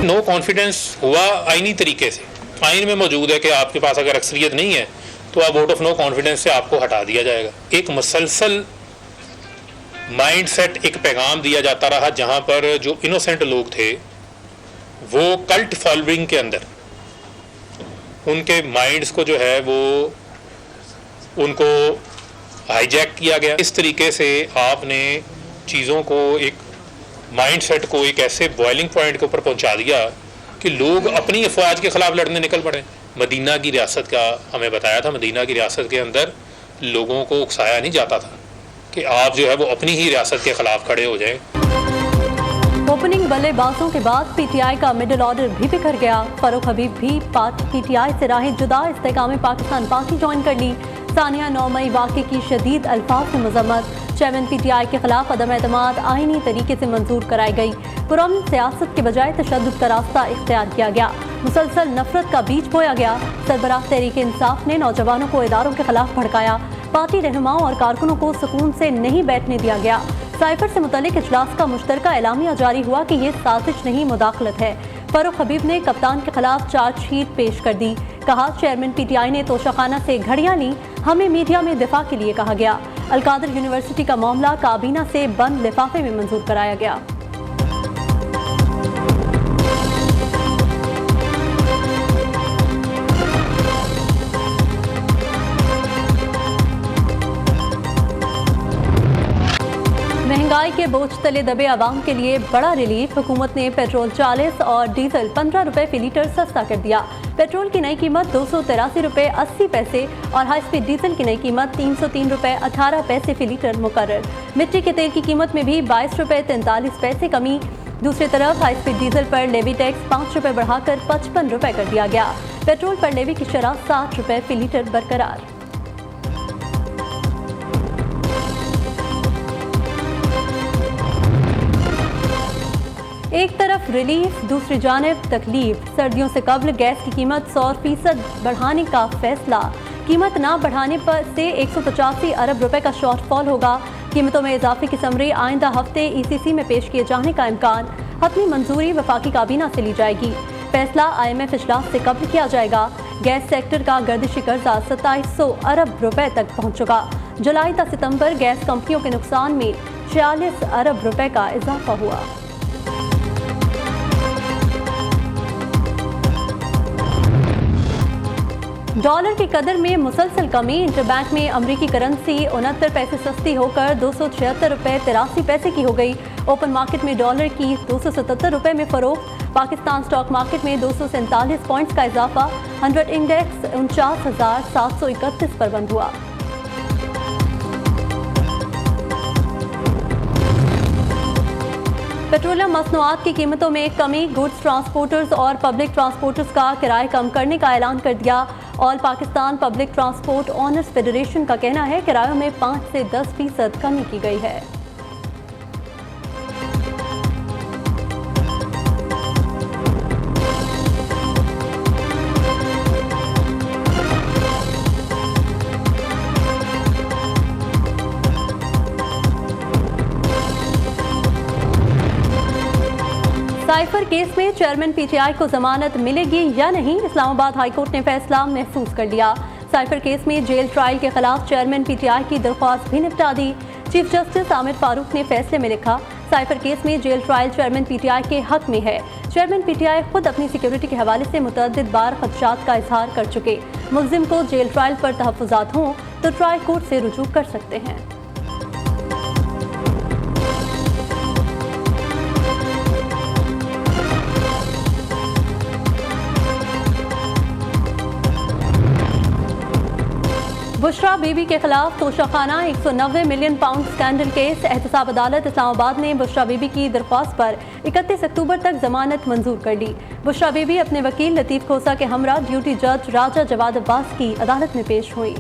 No confidence हुआ आईनी तरीके से, आइन में मौजूद है कि आपके पास अगर अक्सरियत नहीं है तो आप वोट ऑफ नो कॉन्फिडेंस से आपको हटा दिया जाएगा। एक मुसलसल माइंड सेट, एक पैगाम दिया जाता रहा जहां पर जो इनोसेंट लोग थे वो कल्ट फॉलोइंग के अंदर उनके माइंड्स को जो है वो उनको हाईजैक किया गया। इस तरीके से आपने चीज़ों को, एक माइंड सेट को एक ऐसे बॉइलिंग पॉइंट के ऊपर पहुंचा दिया कि लोग अपनी अफवाज के ख़िलाफ़ लड़ने निकल पड़े। मदीना की रियासत का हमें बताया था, मदीना की रियासत के अंदर लोगों को उकसाया नहीं जाता था कि आप जो है वो अपनी ही रियासत के ख़िलाफ़ खड़े हो जाएं। ओपनिंग बल्लेबाजों के बाद पीटीआई का मिडिल ऑर्डर भी बिखर गया। फारूक हबीब भी पीटीआई से राहें जुदा, इस्तेकाम पाकिस्तान पार्टी ज्वाइन कर ली। सानिया 9 मई वाक़े की शदीद अल्फाज में मजम्मत। चेयरमैन पीटीआई के खिलाफ अदम एतमाद आईनी तरीके से मंजूर कराई गई। पुरअमन सियासत के बजाय तशद्दुद का रास्ता इख्तियार किया गया। मुसलसल नफरत का बीज बोया गया। सरबराह तहरीक इंसाफ ने नौजवानों को इदारों के खिलाफ भड़काया। पार्टी रहनुमाओं और कारकुनों को सुकून से नहीं बैठने दिया गया। साइफर से मुतल्लिक इजलास का मुश्तरका एलामिया जारी हुआ कि ये साजिश नहीं, मुदाखलत है। फारूक हबीब ने कप्तान के खिलाफ चार्जशीट पेश कर दी। कहा, चेयरमैन पीटीआई ने तोशाखाना से घड़ियां ली, हमें मीडिया में दिफा के लिए कहा गया। अलकादर यूनिवर्सिटी का मामला काबीना से बंद लिफाफे में मंजूर कराया गया। महंगाई के बोझ तले दबे आवाम के लिए बड़ा रिलीफ। हुकूमत ने पेट्रोल 40 और डीजल 15 रुपए फी लीटर सस्ता कर दिया। पेट्रोल की नई कीमत 283 रुपए 80 पैसे और हाई स्पीड डीजल की नई कीमत 303 रुपए 18 पैसे फी लीटर मुकर्रर। मिट्टी के तेल की कीमत में भी 22 रुपए 43 पैसे कमी। दूसरी तरफ हाई स्पीड डीजल पर लेवी टैक्स 5 रुपए बढ़ाकर 55 रुपए कर दिया गया। पेट्रोल पर लेवी की शरह 60 रुपए फी लीटर बरकरार। एक तरफ रिलीफ, दूसरी जानिब तकलीफ। सर्दियों से कबल गैस की कीमत 100% बढ़ाने का फैसला। कीमत ना बढ़ाने पर से 185 अरब रुपए का शॉर्टफॉल होगा। कीमतों में इजाफे की समरी आइंदा हफ्ते ECC में पेश किए जाने का इम्कान। अपनी मंजूरी वफाकी काबीना से ली जाएगी। फैसला IMF इजलास से कबल किया जाएगा। गैस सेक्टर का गर्दिशी कर्जा 2700 अरब रुपए तक पहुँच चुका। जुलाई से सितंबर गैस कंपनियों के नुकसान में 46 अरब रुपए का इजाफा हुआ। डॉलर की कदर में मुसलसल कमी। इंटरबैंक में अमरीकी करेंसी 69 पैसे सस्ती होकर 276 रुपए 83 पैसे की हो गई। ओपन मार्केट में डॉलर की 277 रुपए में फरोख्त। पाकिस्तान स्टॉक मार्केट में 247 पॉइंट्स का इजाफा। 100 इंडेक्स 49,731 पर बंद हुआ। पेट्रोलियम मसनूआत की कीमतों में कमी। गुड्स ट्रांसपोर्टर्स और पब्लिक ट्रांसपोर्टर्स का किराए कम करने का ऐलान कर दिया। All Pakistan public transport honours federation का कहना है किरायों में 5 से 10% कमी की गई है। साइफर केस में चेयरमैन पीटीआई को जमानत मिलेगी या नहीं, इस्लामाबाद हाईकोर्ट ने फैसला महफूज कर लिया। साइफर केस में जेल ट्रायल के खिलाफ चेयरमैन पीटीआई की दरख्वास्त भी निपटा दी। चीफ जस्टिस आमिर फारूक ने फैसले में लिखा, साइफर केस में जेल ट्रायल चेयरमैन पीटीआई के हक में है। चेयरमैन पीटीआई खुद अपनी सिक्योरिटी के हवाले से मुतअद्दिद बार खदशात का इजहार कर चुके। मुल्जिम को जेल ट्रायल पर तहफ़्फ़ुज़ात हों तो ट्रायल कोर्ट से रुजू कर सकते हैं। बुशरा बीबी के खिलाफ Toshakhana 190 million pound scandal case. एहतसाब अदालत इस्लामाबाद ने बुशरा बीबी की दरख्वास्त पर 31 अक्टूबर तक जमानत मंजूर कर ली। बुशरा बीबी अपने वकील लतीफ़ खोसा के हमरा ड्यूटी जज राजा जवाद अब्बास की अदालत में पेश हुई।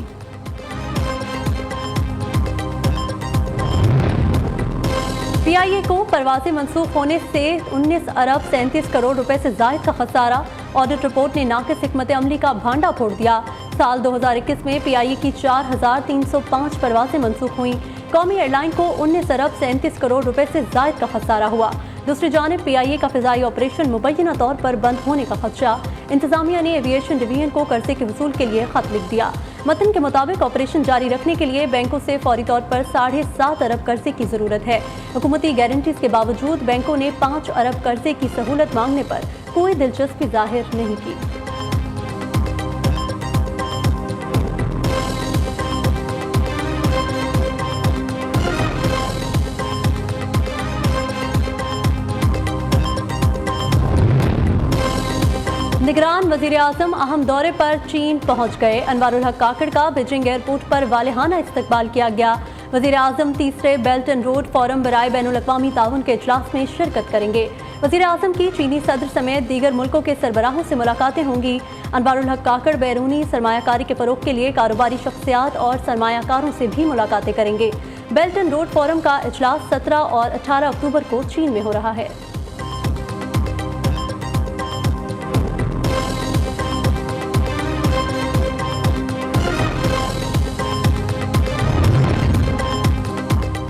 PIA को परवाज़ें मनसूख होने से 19 अरब 37 करोड़ रुपए से ज़ायद का खसारा। ऑडिट रिपोर्ट ने नाक़िस हिकमत अमली का भांडा फोड़ दिया। साल 2021 में PIA की 4,305 परवाज़ें मनसूख हुई। कौमी एयरलाइन को 19 अरब 37 करोड़ रुपए से ज़ायद का खसारा हुआ। दूसरी जानिब PIA का फिजाई ऑपरेशन मुबैना तौर पर बंद होने का खदशा। इंतजामिया ने एविएशन डिवीजन को कर्जे के वसूल के लिए खत लिख दिया। मतन के मुताबिक ऑपरेशन जारी रखने के लिए बैंकों से फौरी तौर पर 7.5 अरब कर्जे की जरूरत है। हुकूमती गारंटीज के बावजूद बैंकों ने 5 अरब कर्जे की सहूलत मांगने पर कोई दिलचस्पी जाहिर नहीं की। निगरान वजीर आजम अहम दौरे पर चीन पहुंच गए। अनवारुल हक काकड़ का बीजिंग एयरपोर्ट पर वालेहाना इस्तकबाल किया गया। वजीर आजम तीसरे बेल्ट एंड रोड फोरम बराए बैनुल-अक़वामी ताउन के इजलास में शिरकत करेंगे। वजीर आजम की चीनी सदर समेत दीगर मुल्कों के सरबराहों से मुलाकातें होंगी। अनवारुल हक काकड़ बैरूनी सरमायाकारी के फरोग के लिए कारोबारी शख्सियात और सरमायाकारों से भी मुलाकातें करेंगे। बेल्ट एंड रोड फोरम का इजलास 17 और 18 अक्टूबर को चीन में हो रहा है।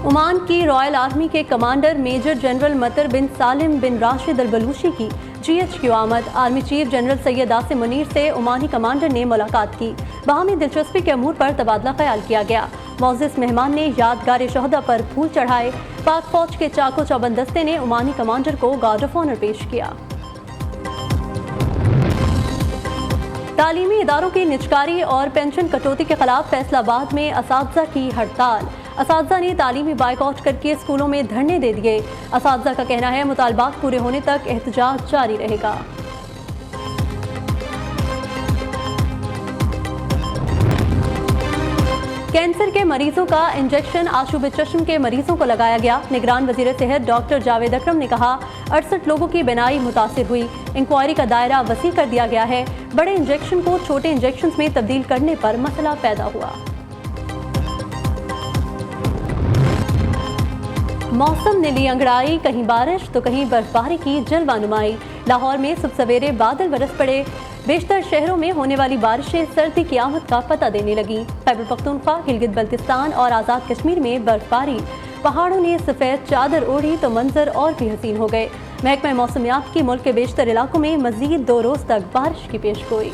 ओमान की रॉयल आर्मी के कमांडर मेजर जनरल मतर बिन सालिम बिन राशिद अल बलूची की GHQ आमद। Army chief general Syed Asim Munir से ओमानी कमांडर ने मुलाकात की। बाहमी दिलचस्पी के अमूर पर तबादला ख्याल किया गया। मोअज़्ज़िज़ मेहमान ने यादगार शहदा पर फूल चढ़ाए। पाक फौज के चाको चौबंद दस्ते ने ओमानी कमांडर को गार्ड ऑफ ऑनर पेश किया। तालीमी इदारों की निजकारी और पेंशन कटौती के खिलाफ फैसलाबाद में असातिज़ा की हड़ताल। असातिज़ा ने तालीमी बाइकआउट करके स्कूलों में धरने दे दिए। असातिज़ा का कहना है मुतालबात पूरे होने तक एहतजाज जारी रहेगा। कैंसर के मरीजों का इंजेक्शन आशूब चश्म के मरीजों को लगाया गया। निगरान वजीर सेहत डॉक्टर जावेद अकरम ने कहा 68 लोगों की बीनाई मुतासिर हुई। इंक्वायरी का दायरा वसी कर दिया गया है। बड़े इंजेक्शन को छोटे इंजेक्शन में तब्दील करने पर मसला पैदा हुआ। मौसम ने ली अंगड़ाई, कहीं बारिश तो कहीं बर्फबारी की जलवानुमाई। लाहौर में सुबह सवेरे बादल बरस पड़े। बेशतर शहरों में होने वाली बारिशें सर्दी की आमद का पता देने लगी। खैबर पख्तूनख्वा, गिलगित बल्तिस्तान और आज़ाद कश्मीर में बर्फबारी। पहाड़ों ने सफ़ेद चादर ओढ़ी तो मंजर और भी हसीन हो गए। महकमा मौसमियात की मुल्क के बेशतर इलाकों में मजीद 2 रोज तक बारिश की पेशगोई।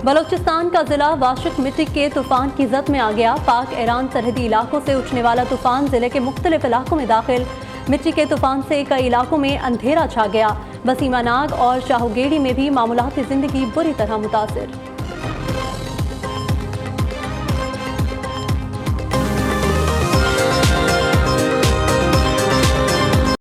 बलोचिस्तान का जिला वाशिक मिट्टी के तूफान की जद में आ गया। पाक ईरान सरहदी इलाकों से उठने वाला तूफान जिले के मुख्तलिफ इलाकों में दाखिल। मिट्टी के तूफान से कई इलाकों में अंधेरा छा गया। बसीमा नाग और शाहूगेड़ी में भी मामूलाती जिंदगी बुरी तरह मुतासिर।